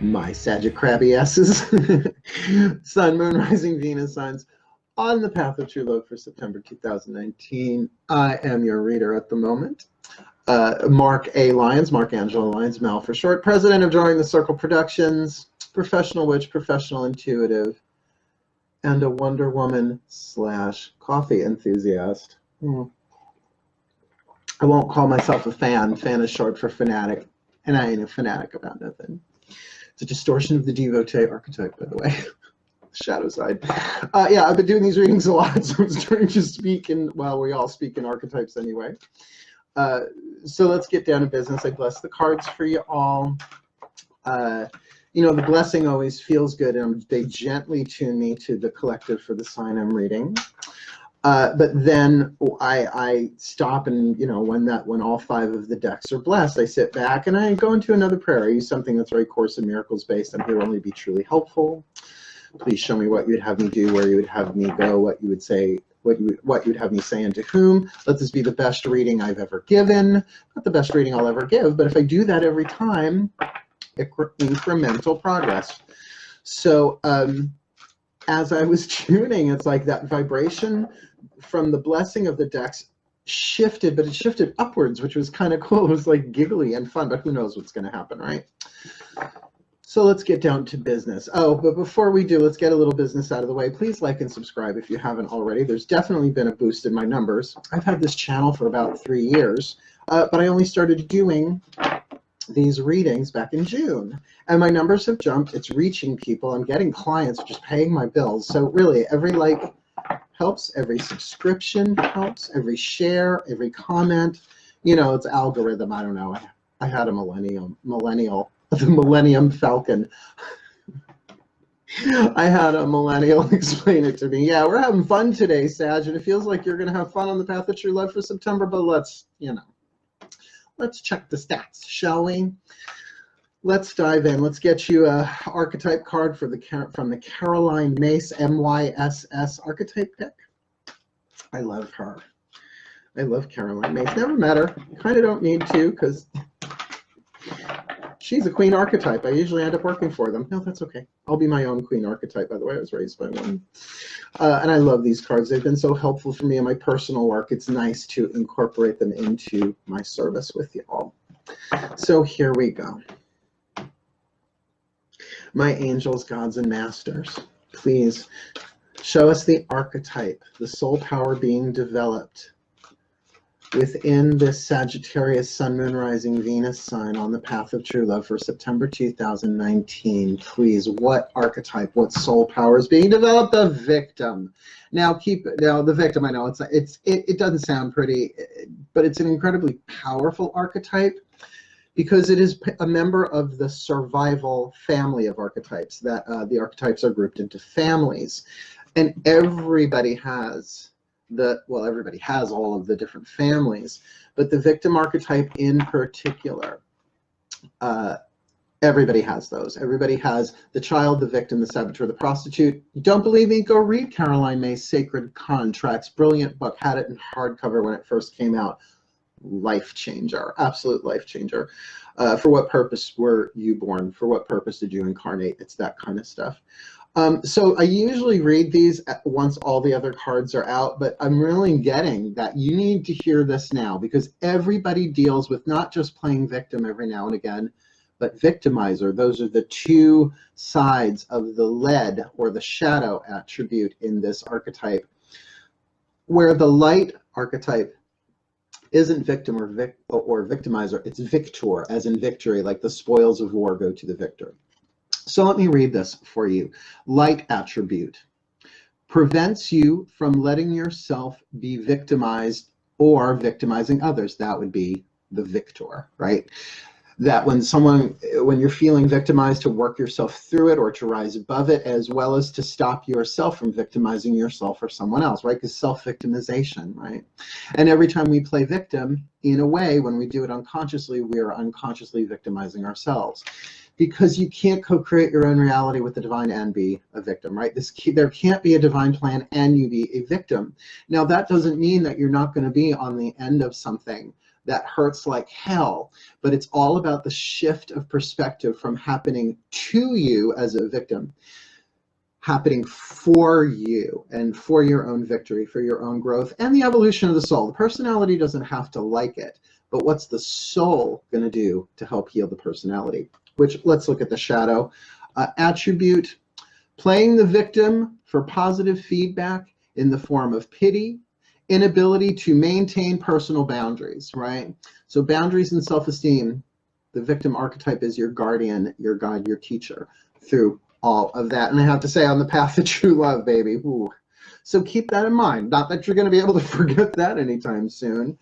My Sagittarius Sun, Moon, Rising, Venus signs on the path of true love for September 2019. I am your reader at the moment. Mark A. Lyons, Mark Angelo Lyons, Mal for short, president of Drawing the Circle Productions, professional witch, professional intuitive, and a Wonder Woman / coffee enthusiast. I won't call myself a fan. Fan is short for fanatic, and I ain't a fanatic about nothing. It's a distortion of the devotee archetype, by the way. Shadow side. Yeah, I've been doing these readings a lot, so I'm starting to speak in, well, we all speak in archetypes anyway. So let's get down to business. I bless the cards for you all. You know, the blessing always feels good, and they gently tune me to the collective for the sign I'm reading. But then I stop, and you know, when all 5 of the decks are blessed, I sit back and I go into another prayer. I use something that's very Course in Miracles based. I'm here only to be truly helpful. Please show me what you would have me do, where you would have me go, what you would say, what you would have me say, and to whom. Let this be the best reading I've ever given. Not the best reading I'll ever give, but if I do that every time, incremental progress. So as I was tuning, it's like that vibration from the blessing of the decks shifted, but it shifted upwards, which was kind of cool. It was like giggly and fun, but who knows what's going to happen, right? So let's get down to business. Oh, but before we do, let's get a little business out of the way. Please like and subscribe if you haven't already. There's definitely been a boost in my numbers. I've had this channel for about 3 years, but I only started doing these readings back in June, and my numbers have jumped. It's reaching people. I'm getting clients, just paying my bills. So really, every like helps, every subscription helps, every share, every comment. You know, it's algorithm. I don't know. I had a millennial, the Millennium Falcon. I had a millennial explain it to me. Yeah, we're having fun today, Sag, and it feels like you're going to have fun on the path of true love for September, but let's, you know, let's check the stats, shall we? Let's dive in. Let's get you a archetype card for from the Caroline Myss, MYSS archetype deck. I love her. I love Caroline Myss. Never met her. Kind of don't need to, because she's a queen archetype. I usually end up working for them. No, that's okay. I'll be my own queen archetype, by the way. I was raised by one. And I love these cards. They've been so helpful for me in my personal work. It's nice to incorporate them into my service with you all. So here we go. My angels, gods, and masters, please show us the archetype, the soul power being developed within this Sagittarius Sun, Moon, Rising, Venus sign on the path of true love for September 2019. Please, what archetype, what soul power is being developed? The victim. Now, the victim. I know it doesn't sound pretty, but it's an incredibly powerful archetype because it is a member of the survival family of archetypes. That the archetypes are grouped into families, and everybody has. Everybody has all of the different families, but the victim archetype in particular, everybody has those. Everybody has the child, the victim, the saboteur, the prostitute. You don't believe me? Go read Caroline Myss' Sacred Contracts. Brilliant book. Had it in hardcover when it first came out. Life changer. Absolute life changer. For what purpose were you born? For what purpose did you incarnate? It's that kind of stuff. So I usually read these once all the other cards are out, but I'm really getting that you need to hear this now, because everybody deals with not just playing victim every now and again, but victimizer. Those are the 2 sides of the lead or the shadow attribute in this archetype, where the light archetype isn't victim or victimizer, it's victor, as in victory, like the spoils of war go to the victor. So let me read this for you. Light attribute prevents you from letting yourself be victimized or victimizing others. That would be the victor, right? That when you're feeling victimized, to work yourself through it or to rise above it, as well as to stop yourself from victimizing yourself or someone else, right? Because self-victimization, right? And every time we play victim, in a way, when we do it unconsciously, we are unconsciously victimizing ourselves. because you can't co-create your own reality with the divine and be a victim, right? There can't be a divine plan and you be a victim. Now, that doesn't mean that you're not going to be on the end of something that hurts like hell, but it's all about the shift of perspective from happening to you as a victim, happening for you and for your own victory, for your own growth and the evolution of the soul. The personality doesn't have to like it, but what's the soul going to do to help heal the personality? Which, let's look at the shadow attribute. Playing the victim for positive feedback in the form of pity, inability to maintain personal boundaries, right? So boundaries and self-esteem, the victim archetype is your guardian, your guide, your teacher through all of that. And I have to say, on the path to true love, baby. Ooh. So keep that in mind. Not that you're going to be able to forget that anytime soon.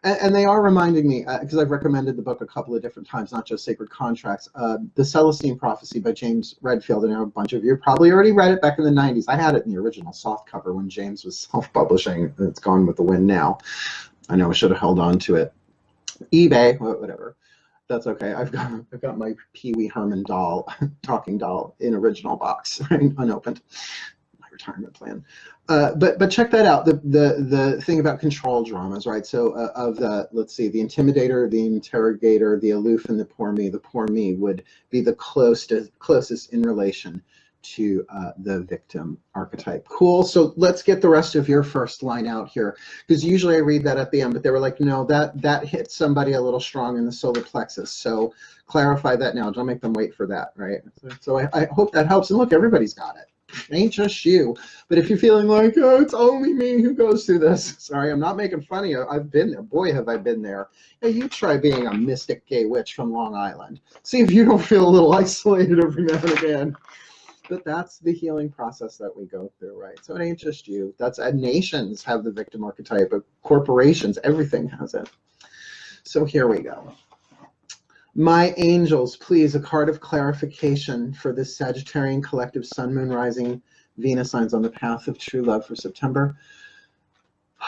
And they are reminding me, because I've recommended the book a couple of different times, not just Sacred Contracts, The Celestine Prophecy by James Redfield. And I know a bunch of you probably already read it back in the 90s. I had it in the original soft cover when James was self-publishing. It's gone with the wind now. I know I should have held on to it. eBay, whatever. That's okay. I've got my Pee Wee Herman doll, talking doll, in original box, right? Unopened. My retirement plan. But check that out. The thing about control dramas, right? So of the, let's see, the intimidator, the interrogator, the aloof, and the poor me would be the closest in relation to the victim archetype. Cool. So let's get the rest of your first line out here, because usually I read that at the end, but they were like, no, that hits somebody a little strong in the solar plexus. So clarify that now. Don't make them wait for that, right? So I hope that helps. And look, everybody's got it. It ain't just you. But if you're feeling like, oh, it's only me who goes through this, sorry, I'm not making fun of you. I've been there. Boy, have I been there. Hey, you try being a mystic gay witch from Long Island. See if you don't feel a little isolated every now and again. But that's the healing process that we go through, right? So it ain't just you. That's nations have the victim archetype, but corporations, everything has it. So here we go. My angels, please, a card of clarification for this Sagittarian collective Sun, Moon, Rising, Venus signs on the path of true love for September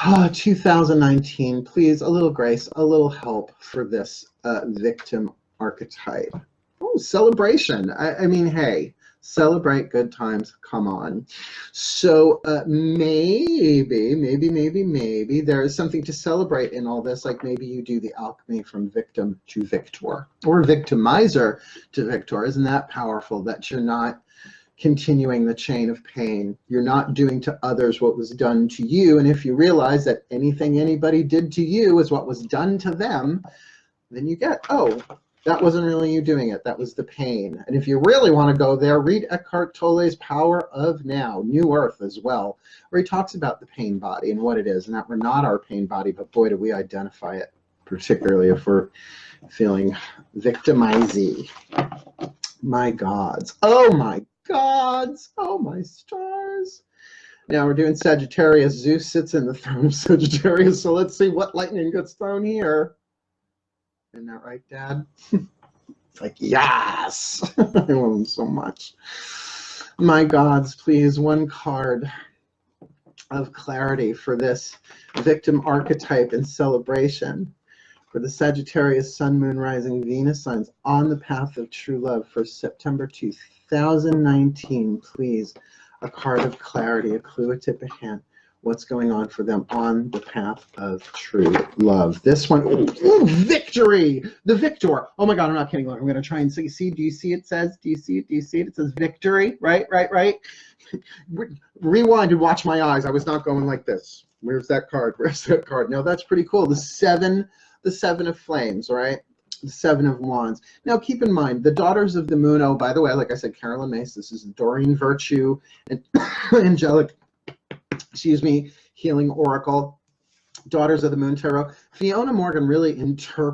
2019. Please, a little grace, a little help for this victim archetype. Oh, celebration. I mean, hey. Celebrate good times. Come on. So maybe there is something to celebrate in all this. Like maybe you do the alchemy from victim to victor, or victimizer to victor. Isn't that powerful? That you're not continuing the chain of pain. You're not doing to others what was done to you. And if you realize that anything anybody did to you is what was done to them, then you get, oh, that wasn't really you doing it. That was the pain. And if you really want to go there, read Eckhart Tolle's Power of Now, New Earth as well, where he talks about the pain body and what it is, and that we're not our pain body, but boy, do we identify it, particularly if we're feeling victimizing. My gods. Oh my gods. Oh my stars. Now we're doing Sagittarius. Zeus sits in the throne of Sagittarius, so let's see what lightning gets thrown here. Isn't that right, Dad? It's like, yes! I love him so much. My gods, please, one card of clarity for this victim archetype in celebration for the Sagittarius Sun, Moon, Rising, Venus signs on the path of true love for September 2019. Please, a card of clarity, a clue, a tip, a hint. What's going on for them on the path of true love. This one, ooh, victory, the victor. Oh my God, I'm not kidding. Look, I'm going to try and see. Do you see it says, do you see it? It says victory, right? Rewind and watch my eyes. I was not going like this. Where's that card? No, that's pretty cool. The seven of flames, right? The 7 of wands. Now keep in mind, the daughters of the moon, oh, by the way, like I said, Carolyn Mace, this is Doreen Virtue and angelic, healing oracle, Daughters of the Moon Tarot. Fiona Morgan really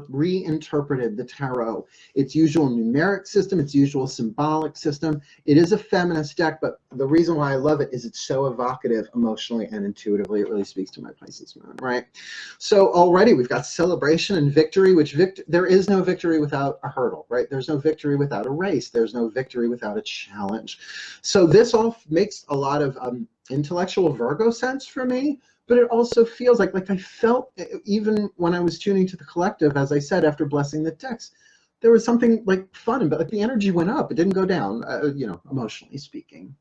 reinterpreted the tarot. Its usual numeric system, its usual symbolic system. It is a feminist deck, but the reason why I love it is it's so evocative emotionally and intuitively. It really speaks to my Pisces moon, right? So already we've got celebration and victory, which there is no victory without a hurdle, right? There's no victory without a race. There's no victory without a challenge. So this all makes a lot of intellectual Virgo sense for me. But it also feels like I felt, even when I was tuning to the collective, as I said, after blessing the decks, there was something like fun, but like the energy went up. It didn't go down, you know, emotionally speaking.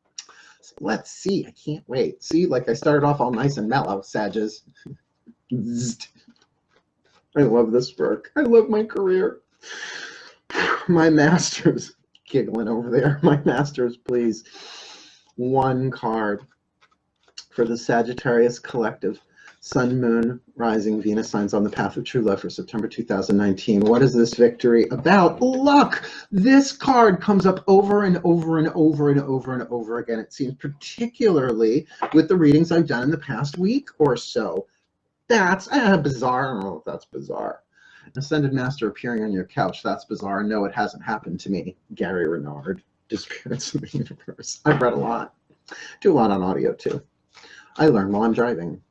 So let's see. I can't wait. See, like I started off all nice and mellow, Sages. I love this work. I love my career. My masters, giggling over there. My masters, please. One card for the Sagittarius collective. Sun, Moon, Rising, Venus signs on the path of true love for September 2019. What is this victory about? Luck! This card comes up over and over and over and over and over again. It seems particularly with the readings I've done in the past week or so. That's bizarre. I don't know if that's bizarre. An Ascended Master appearing on your couch. That's bizarre. No, it hasn't happened to me. Gary Renard, Disappearance in the Universe. I've read a lot. Do a lot on audio too. I learn while I'm driving.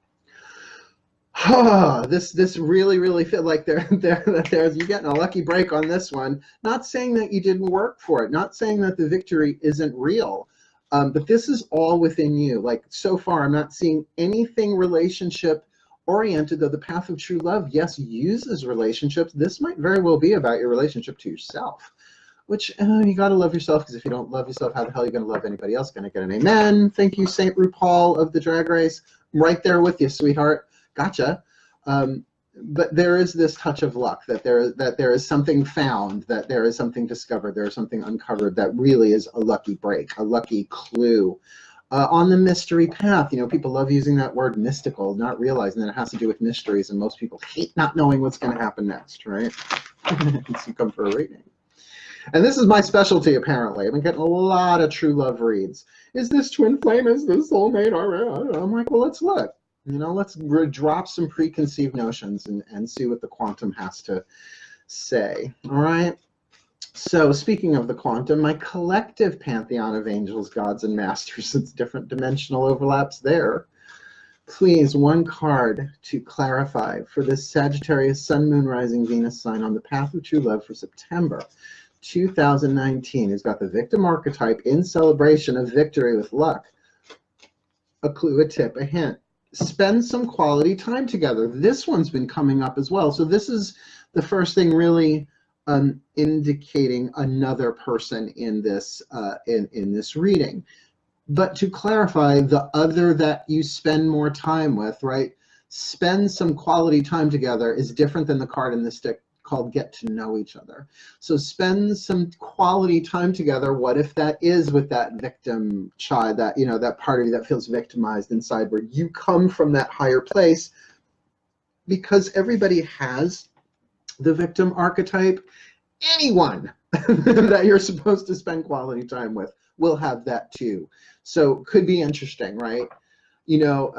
This really feel like there's you're getting a lucky break on this one. Not saying that you didn't work for it, not saying that the victory isn't real, but this is all within you. Like so far, I'm not seeing anything relationship oriented, though the path of true love, yes, uses relationships. This might very well be about your relationship to yourself, which you got to love yourself, because if you don't love yourself, how the hell are you going to love anybody else? Going to get an amen. Thank you, Saint RuPaul of the Drag Race. I'm right there with you, sweetheart. Gotcha. But there is this touch of luck, that there is something found, that there is something discovered, there is something uncovered that really is a lucky break, a lucky clue. On the mystery path, you know, people love using that word mystical, not realizing that it has to do with mysteries, and most people hate not knowing what's going to happen next, right? So you come for a reading. And this is my specialty, apparently. I've been getting a lot of true love reads. Is this twin flame? Is this soulmate? All right. I'm like, well, let's look. You know, let's drop some preconceived notions and see what the quantum has to say. All right. So speaking of the quantum, my collective pantheon of angels, gods, and masters, it's different dimensional overlaps there. Please, one card to clarify for this Sagittarius Sun, Moon, Rising, Venus sign on the path of true love for September 2019. Has got the victim archetype in celebration of victory with luck. A clue, a tip, a hint. Spend some quality time together. This one's been coming up as well. So this is the first thing really indicating another person in this in this reading. But to clarify, the other that you spend more time with, right? Spend some quality time together is different than the card in the stick called get to know each other. So spend some quality time together. What if that is with that victim child, that, you know, that part of you that feels victimized inside, where you come from that higher place, because everybody has the victim archetype. Anyone that you're supposed to spend quality time with will have that too. So could be interesting, right? You know,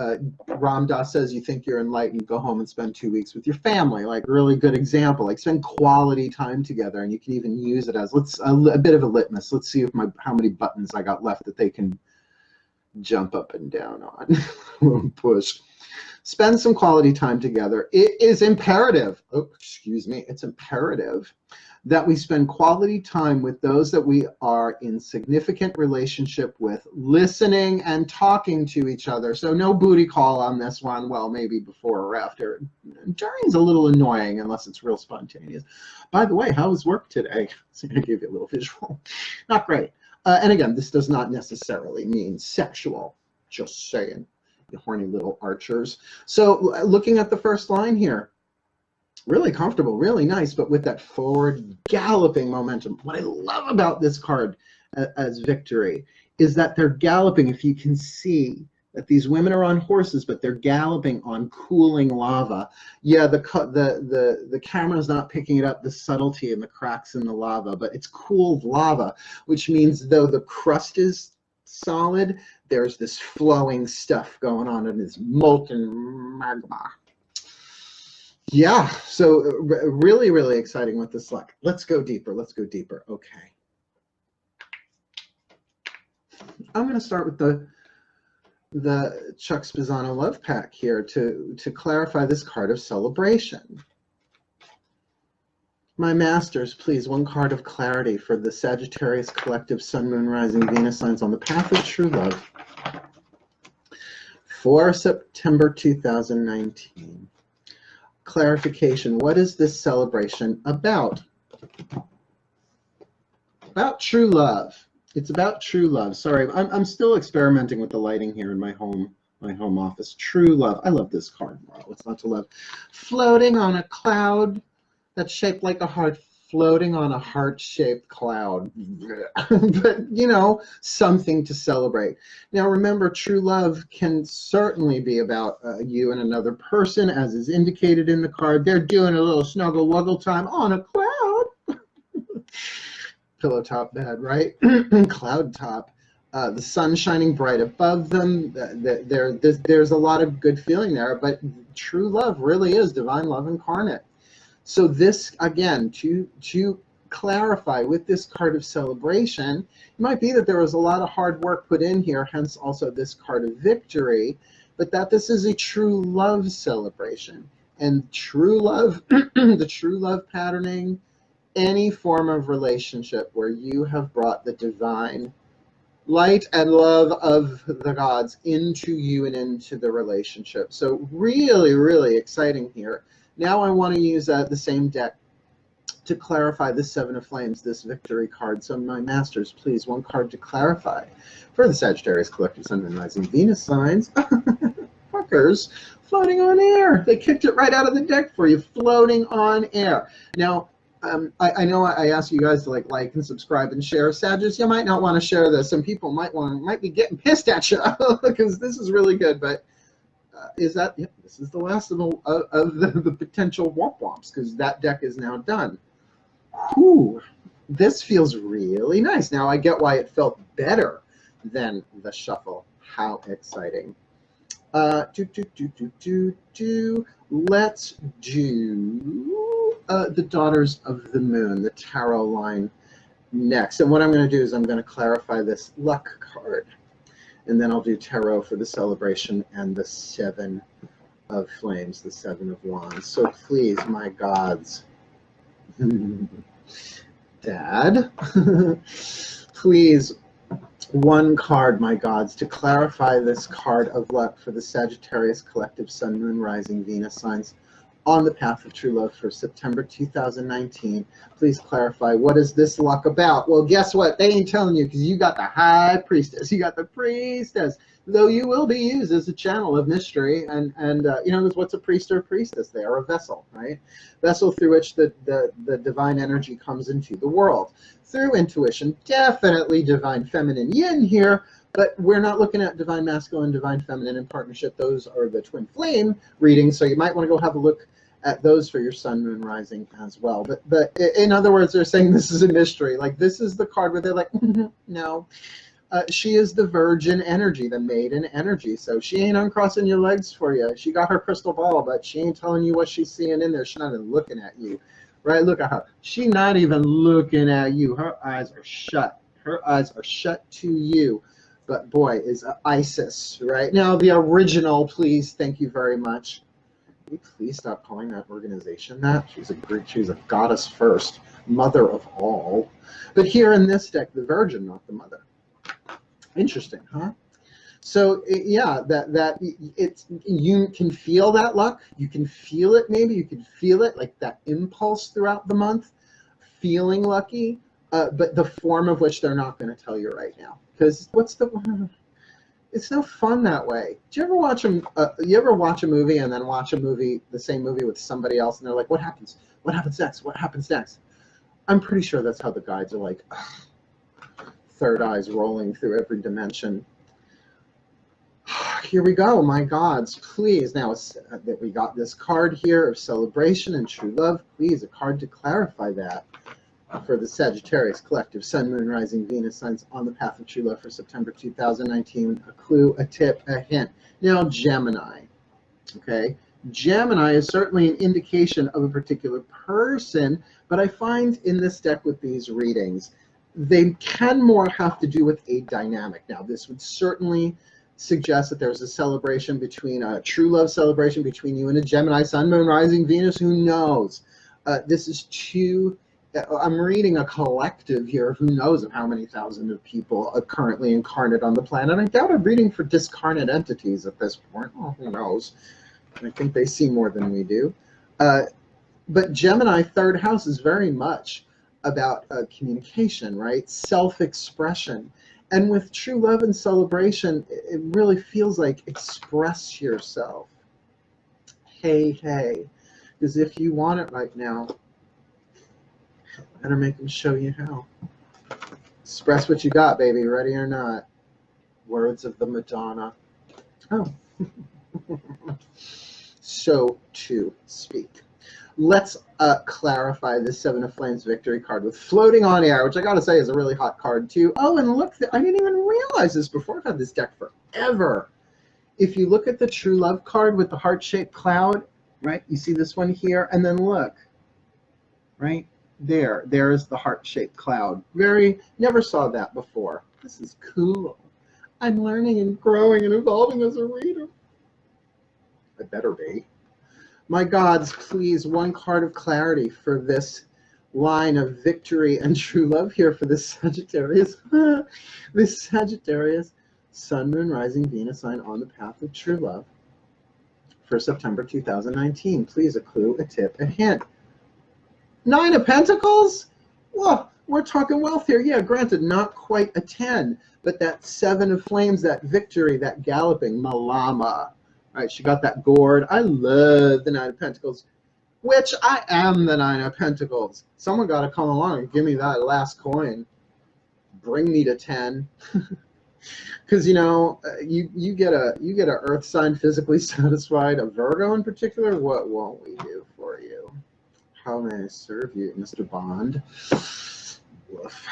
Ram Dass says you think you're enlightened, go home and spend 2 weeks with your family. Like, really good example. Like, spend quality time together, and you can even use it as a bit of a litmus. Let's see if how many buttons I got left that they can jump up and down on. Push. Spend some quality time together. It is imperative. Oh, excuse me. It's imperative that we spend quality time with those that we are in significant relationship with, listening and talking to each other. So no booty call on this one. Well, maybe before or after. During's a little annoying unless it's real spontaneous. By the way, how was work today? So I'm going to give you a little visual. Not great. And again, this does not necessarily mean sexual. Just saying, you horny little archers. So looking at the first line here, really comfortable, really nice, but with that forward galloping momentum. What I love about this card as victory is that they're galloping. If you can see that these women are on horses, but they're galloping on cooling lava. Yeah, the camera's not picking it up, the subtlety and the cracks in the lava, but it's cooled lava, which means though the crust is solid, there's this flowing stuff going on in this molten magma. Yeah, so really, really exciting with this luck. Let's go deeper. Let's go deeper. Okay. I'm going to start with the Chuck Spezzano Love Pack here to clarify this card of celebration. My masters, please, one card of clarity for the Sagittarius collective Sun, Moon, Rising, Venus signs on the path of true love for September 2019. Clarification, what is this celebration about? About true love. It's about true love. Sorry, I'm still experimenting with the lighting here in my home office. True love. I love this card. Wow, what's not to love? Floating on a cloud that's shaped like a heart, floating on a heart-shaped cloud. But, you know, something to celebrate. Now, remember, true love can certainly be about you and another person, as is indicated in the card. They're doing a little snuggle-wuggle time on a cloud. Pillow top bed, right? Cloud top. The sun shining bright above them. There's a lot of good feeling there, but true love really is divine love incarnate. So this, again, to clarify with this card of celebration, it might be that there was a lot of hard work put in here, hence also this card of victory, but that this is a true love celebration. And true love, the true love patterning, any form of relationship where you have brought the divine light and love of the gods into you and into the relationship. So really, really exciting here. Now I want to use the same deck to clarify the Seven of Flames, this victory card. So my masters, please, one card to clarify for the Sagittarius collective Sun and Rising Venus signs. Fuckers, floating on air. They kicked it right out of the deck for you, floating on air. Now, I know I asked you guys to like and subscribe and share. Sagittarius, you might not want to share this. Some people might be getting pissed at you because this is really good. But this is the last of the potential womp womps, because that deck is now done. Whew, this feels really nice. Now I get why it felt better than the shuffle. How exciting! Let's do the Daughters of the Moon, the tarot line next. And what I'm going to do is I'm going to clarify this luck card. And then I'll do tarot for the celebration and the Seven of Flames, the Seven of Wands. So please, my gods, Dad, please, one card, my gods, to clarify this card of luck for the Sagittarius collective Sun, Moon, Rising, Venus signs on the path of true love for September 2019. Please clarify, what is this luck about? Well, guess what? They ain't telling you, because you got the High Priestess. You got the Priestess. Though you will be used as a channel of mystery. And you know, what's a priest or a priestess? They are a vessel, right? Vessel through which the divine energy comes into the world. Through intuition, definitely divine feminine yin here, but we're not looking at divine masculine, divine feminine in partnership. Those are the twin flame readings, so you might want to go have a look at those for your Sun, Moon, Rising as well. But in other words, they're saying this is a mystery. Like, this is the card where they're like, no. She is the virgin energy, the maiden energy. So she ain't uncrossing your legs for you. She got her crystal ball, but she ain't telling you what she's seeing in there. She's not even looking at you. Right? Look at her. She's not even looking at you. Her eyes are shut. Her eyes are shut to you. But boy, is Isis, right? Now, the original, please, thank you very much. Can you please stop calling that organization that? She's a goddess first, mother of all. But here in this deck, the virgin, not the mother. Interesting, huh? So yeah, you can feel that luck. You can feel it. Maybe you can feel it, like that impulse throughout the month, feeling lucky. But the form of which they're not going to tell you right now, because it's no fun that way. Do you ever watch you ever watch a movie and then watch the same movie with somebody else, and they're like, what happens? What happens next? What happens next? I'm pretty sure that's how the guides are like, third eyes rolling through every dimension. Here we go, my gods, please. Now that we got this card here of celebration and true love, please, a card to clarify that for the Sagittarius collective Sun, Moon, Rising, Venus signs on the path of true love for September 2019. A clue, a tip, a hint. Now, Gemini, okay? Gemini is certainly an indication of a particular person, but I find in this deck with these readings, they can more have to do with a dynamic. Now, this would certainly suggest that there's a celebration between a true love celebration between you and a Gemini, Sun, Moon, Rising, Venus, who knows? This is I'm reading a collective here, who knows of how many thousand of people are currently incarnate on the planet. I doubt I'm reading for discarnate entities at this point. Oh, who knows? I think they see more than we do. But Gemini, third house, is very much about communication, right? Self-expression. And with true love and celebration, it really feels like express yourself. Hey, hey. Because if you want it right now, better make them show you how. Express what you got, baby, ready or not. Words of the Madonna. Oh. So to speak. Let's clarify this Seven of Flames victory card with Floating on Air, which I gotta say is a really hot card too. Oh, and look, I didn't even realize this before. I've had this deck forever. If you look at the True Love card with the heart-shaped cloud, right? You see this one here, and then look, right there. There's the heart-shaped cloud. Never saw that before. This is cool. I'm learning and growing and evolving as a reader. I better be. My gods, please, one card of clarity for this line of victory and true love here for this Sagittarius. This Sagittarius Sun, Moon, Rising, Venus sign on the path of true love for September 2019. Please, a clue, a tip, a hint. 9 of Pentacles? Well, we're talking wealth here. Yeah, granted, not quite a 10, but that 7 of Flames, that victory, that galloping, Malama. All right, she got that gourd. I love the 9 of Pentacles, which I am the 9 of Pentacles. Someone got to come along and give me that last coin. Bring me to 10. Because, you know, you get a earth sign physically satisfied, a Virgo in particular. What won't we do for you? How may I serve you, Mr. Bond? Woof.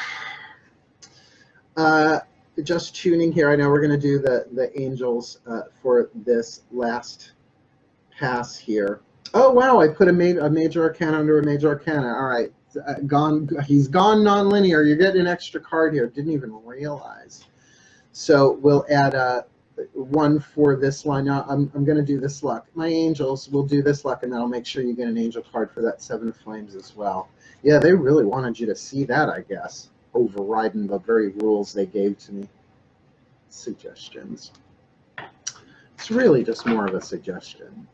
Just tuning here. I know we're going to do the angels for this last pass here. Oh, wow. I put a major arcana under a major arcana. All right. He's gone non-linear. You're getting an extra card here. Didn't even realize. So we'll add one for this line. Now, I'm going to do this luck. My angels will do this luck, and then I'll make sure you get an angel card for that 7 of Flames as well. Yeah, they really wanted you to see that, I guess. Overriding the very rules they gave to me. Suggestions. It's really just more of a suggestion.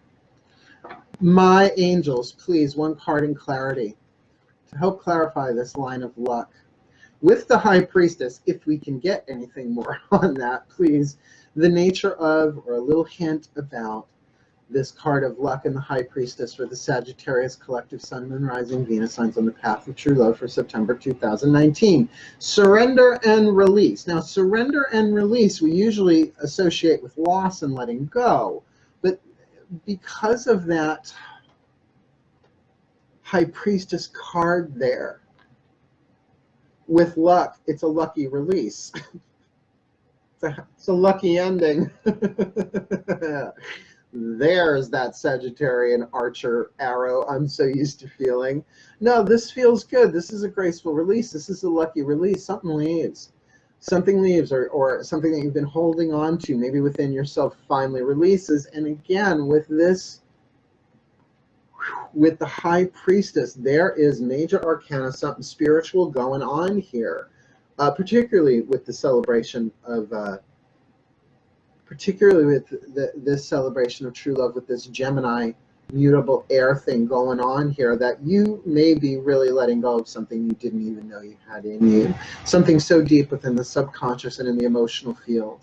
My angels, please, one card in clarity to help clarify this line of luck. With the High Priestess, if we can get anything more on that, please, the nature of, or a little hint about, this card of luck in the High Priestess for the Sagittarius collective Sun, Moon, Rising, Venus signs on the path of true love for September 2019. Surrender and release. Now, surrender and release we usually associate with loss and letting go. But because of that High Priestess card there, with luck, it's a lucky release. It's a lucky ending. There's that Sagittarian archer arrow I'm so used to feeling. No, this feels good. This is a graceful release. This is a lucky release. Something leaves. Something leaves, or something that you've been holding on to, maybe within yourself, finally releases. And again, with this, with the High Priestess, there is major arcana, something spiritual going on here, particularly with the celebration of this celebration of true love, with this Gemini mutable air thing going on here, that you may be really letting go of something you didn't even know you had in you, something so deep within the subconscious and in the emotional field,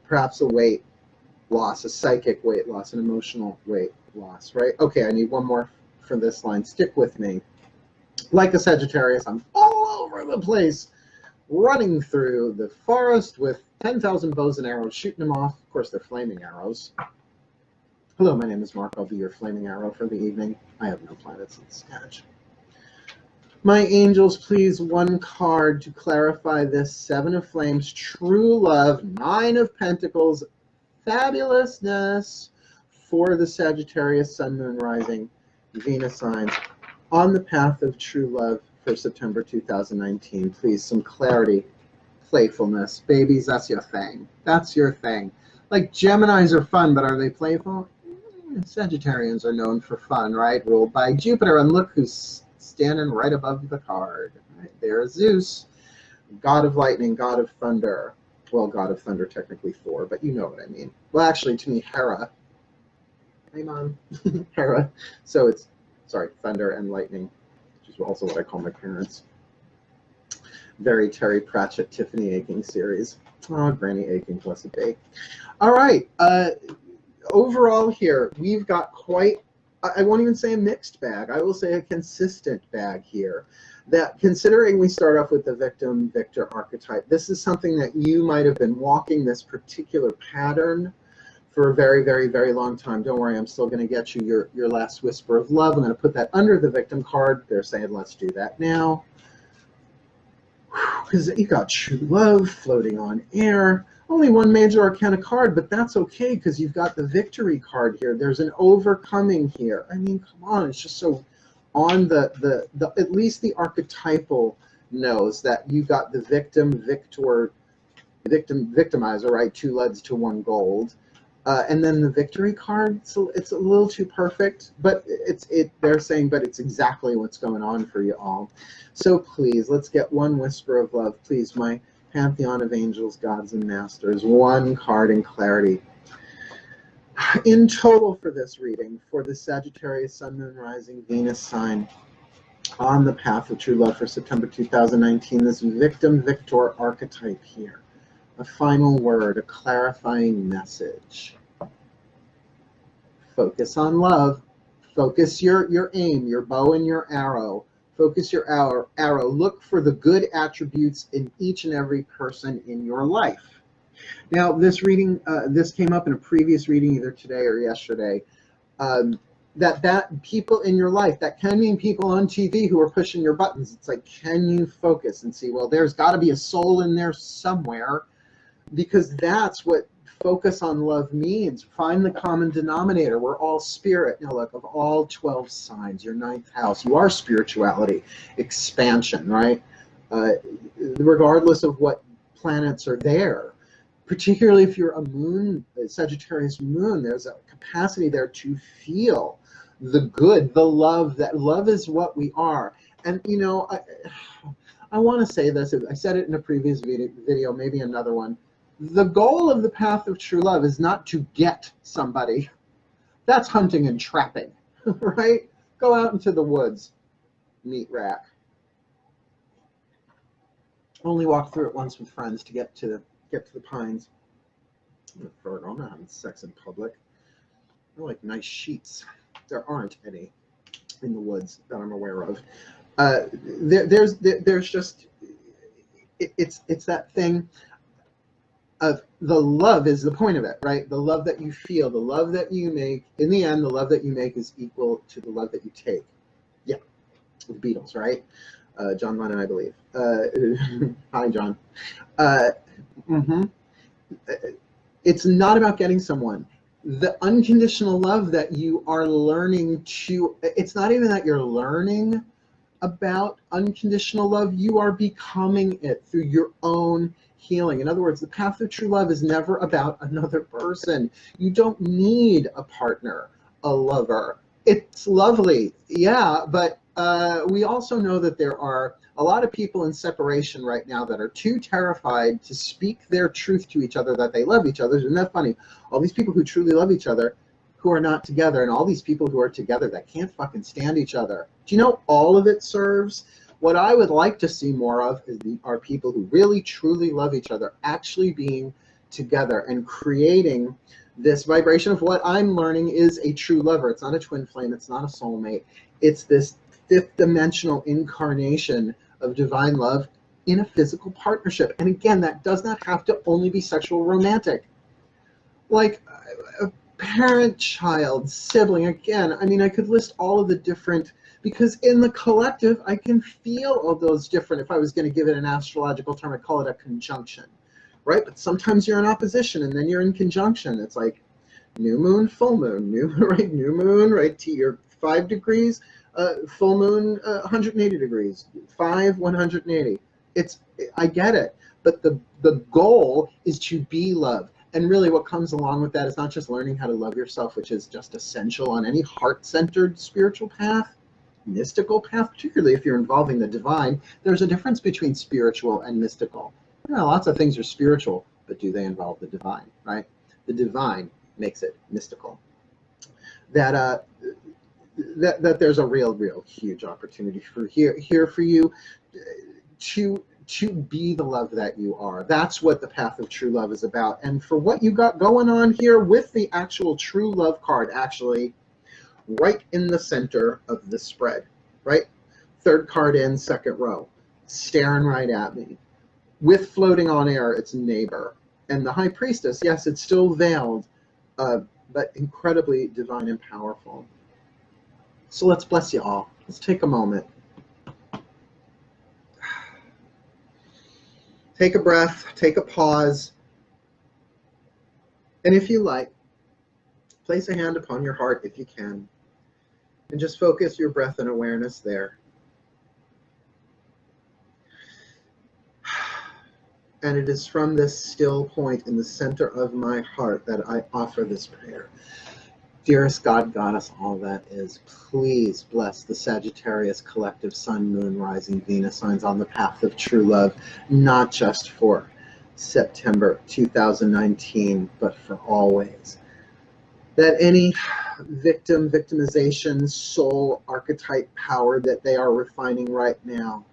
perhaps a weight loss, a psychic weight loss, an emotional weight loss, right? Okay, I need one more for this line. Stick with me. Like a Sagittarius, I'm all over the place, running through the forest with 10,000 bows and arrows, shooting them off. Of course, they're flaming arrows. Hello, my name is Mark. I'll be your flaming arrow for the evening. I have no planets in Sag. My angels, please, one card to clarify this 7 of Flames, true love, 9 of Pentacles, fabulousness for the Sagittarius Sun, Moon, Rising, Venus signs on the path of true love for September 2019. Please, some clarity, playfulness. Babies, that's your thing. That's your thing. Like, Geminis are fun, but are they playful? Sagittarians are known for fun, right? Ruled by Jupiter, and look who's standing right above the card. Right? There's Zeus, god of lightning, god of thunder. Well, god of thunder, technically Thor, but you know what I mean. Well, actually, to me, Hera. Hey, Mom. Hera. So it's, sorry, thunder and lightning. which is also what I call my parents. Very Terry Pratchett, Tiffany Aching series. Oh, Granny Aching plus a day. All right. Overall here, we've got quite, I won't even say a mixed bag. I will say a consistent bag here. That considering we start off with the victim-victor archetype, this is something that you might have been walking this particular pattern for a very, very, very long time. Don't worry, I'm still going to get you your last whisper of love. I'm going to put that under the victim card. They're saying, let's do that now. Because you got true love floating on air. Only one major arcana card, but that's okay because you've got the victory card here. There's an overcoming here. I mean, come on, it's just so on the at least the archetypal knows that you got the victimizer, right? 2 leads to 1 gold. And then the victory card, so it's a little too perfect, but they're saying, but it's exactly what's going on for you all. So please, let's get one whisper of love. Please, my pantheon of angels, gods, and masters, 1 card in clarity. In total for this reading, for the Sagittarius Sun, Moon, Rising, Venus sign, on the path of true love for September 2019, this victim-victor archetype here. A final word, a clarifying message. Focus on love. Focus your aim, your bow and your arrow. Focus your arrow. Look for the good attributes in each and every person in your life. Now, this reading, this came up in a previous reading either today or yesterday, that people in your life, that can mean people on TV who are pushing your buttons. It's like, can you focus and see, well, there's got to be a soul in there somewhere, because that's what focus on love means. Find the common denominator. We're all spirit. Now look, of all 12 signs, your 9th house, you are spirituality, expansion, right? Regardless of what planets are there. Particularly if you're a moon, a Sagittarius moon, there's a capacity there to feel the good, the love. That love is what we are. And you know, I want to say this. I said it in a previous video, maybe another one. The goal of the path of true love is not to get somebody. That's hunting and trapping, right? Go out into the woods, meet rack. Only walk through it once with friends to get to the pines. I'm not having sex in public. I like nice sheets. There aren't any in the woods that I'm aware of. There's just it's that thing of the love is the point of it, right? The love that you feel, the love that you make. In the end, the love that you make is equal to the love that you take. Yeah, the Beatles, right? John Lennon, I believe. Hi, John. It's not about getting someone. The unconditional love that you are learning to, it's not even that you're learning about unconditional love, you are becoming it through your own healing. In other words, the path of true love is never about another person. You don't need a partner, a lover. It's lovely, yeah, but we also know that there are a lot of people in separation right now that are too terrified to speak their truth to each other, that they love each other. Isn't that funny? All these people who truly love each other who are not together, and all these people who are together that can't fucking stand each other. Do you know all of it serves? What I would like to see more of are people who really truly love each other actually being together and creating this vibration of what I'm learning is a true lover. It's not a twin flame. It's not a soulmate. It's this 5th dimensional incarnation of divine love in a physical partnership. And again, that does not have to only be sexual romantic. Like a parent, child, sibling, again, I mean, I could list all of the different, because in the collective, I can feel all those different, if I was going to give it an astrological term, I'd call it a conjunction, right? But sometimes you're in opposition and then you're in conjunction. It's like new moon, full moon, new moon, right? To your 5 degrees, full moon, 180 degrees, 180. I get it, but the goal is to be love. And really what comes along with that is not just learning how to love yourself, which is just essential on any heart-centered spiritual path, mystical path, particularly if you're involving the divine. There's a difference between spiritual and mystical. You know, lots of things are spiritual, but do they involve the divine, right? The divine makes it mystical. That that there's a real huge opportunity for here for you to be the love that you are. That's what the path of true love is about. And for what you got going on here with the actual true love card, actually right in the center of the spread, right? Third card in, second row, staring right at me. With floating on air, its neighbor. And the High Priestess, yes, it's still veiled, but incredibly divine and powerful. So let's bless you all. Let's take a moment. Take a breath, take a pause. And if you like, place a hand upon your heart if you can. And just focus your breath and awareness there. And it is from this still point in the center of my heart that I offer this prayer. Dearest God, Goddess, all that is, please bless the Sagittarius collective Sun, Moon, Rising, Venus signs on the path of true love, not just for September 2019, but for always. That any victimization, soul archetype power that they are refining right now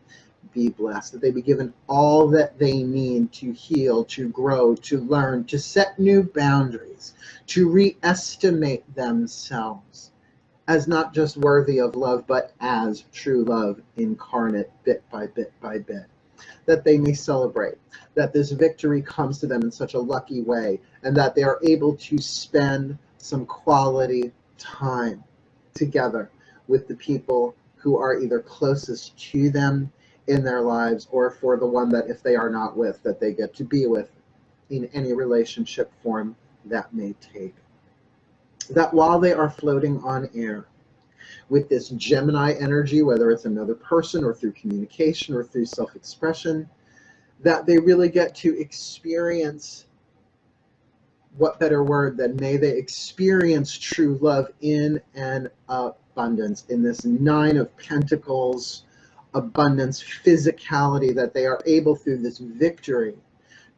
be blessed, that they be given all that they need to heal, to grow, to learn, to set new boundaries, to re-estimate themselves as not just worthy of love, but as true love incarnate, bit by bit by bit. That they may celebrate, that this victory comes to them in such a lucky way, and that they are able to spend some quality time together with the people who are either closest to them in their lives, or for the one that if they are not with, that they get to be with in any relationship form that may take. That while they are floating on air with this Gemini energy, whether it's another person or through communication or through self-expression, that they really get to experience, what better word than may they experience true love in an abundance, in this Nine of Pentacles abundance, physicality, that they are able through this victory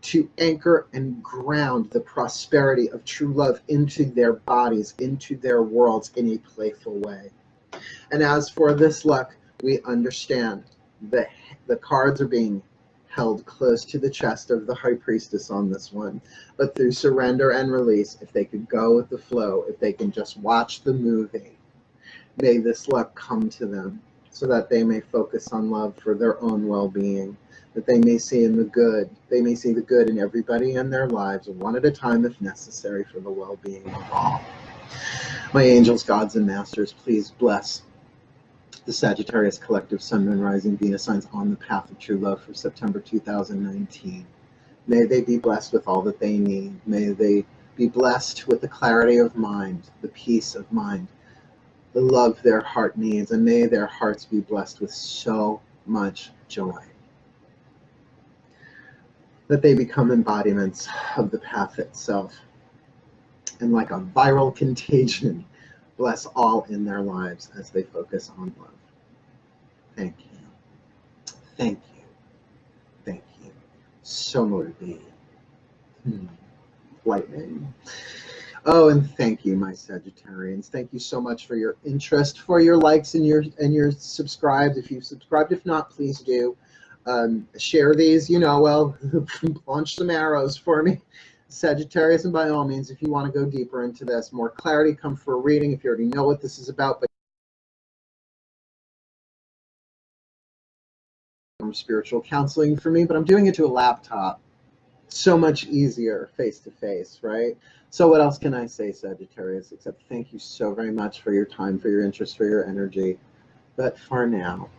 to anchor and ground the prosperity of true love into their bodies, into their worlds in a playful way. And as for this luck, we understand that the cards are being held close to the chest of the High Priestess on this one. But through surrender and release, if they could go with the flow, if they can just watch the movie, may this luck come to them, so that they may focus on love for their own well-being, that they may see in the good. They may see the good in everybody in their lives, one at a time if necessary, for the well-being of all. My angels, gods, and masters, please bless the Sagittarius collective Sun, Moon, Rising, Venus signs on the path of true love for September 2019. May they be blessed with all that they need. May they be blessed with the clarity of mind, the peace of mind, the love their heart needs, and may their hearts be blessed with so much joy. That they become embodiments of the path itself. And like a viral contagion, bless all in their lives as they focus on love. Thank you. Thank you. Thank you. So motivated. Lightning. Oh, and thank you, my Sagittarians. Thank you so much for your interest, for your likes and your subscribed. If you've subscribed, if not, please do. Share these, launch some arrows for me. Sagittarius, and by all means, if you want to go deeper into this, more clarity, come for a reading if you already know what this is about. But spiritual counseling for me, but I'm doing it to a laptop. So much easier face-to-face, right? So what else can I say, Sagittarius, except thank you so very much for your time, for your interest, for your energy. But for now,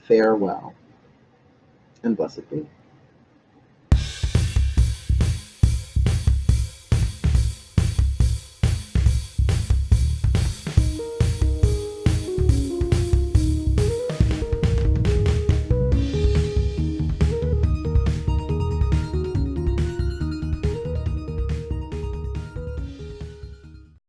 farewell, and blessed be.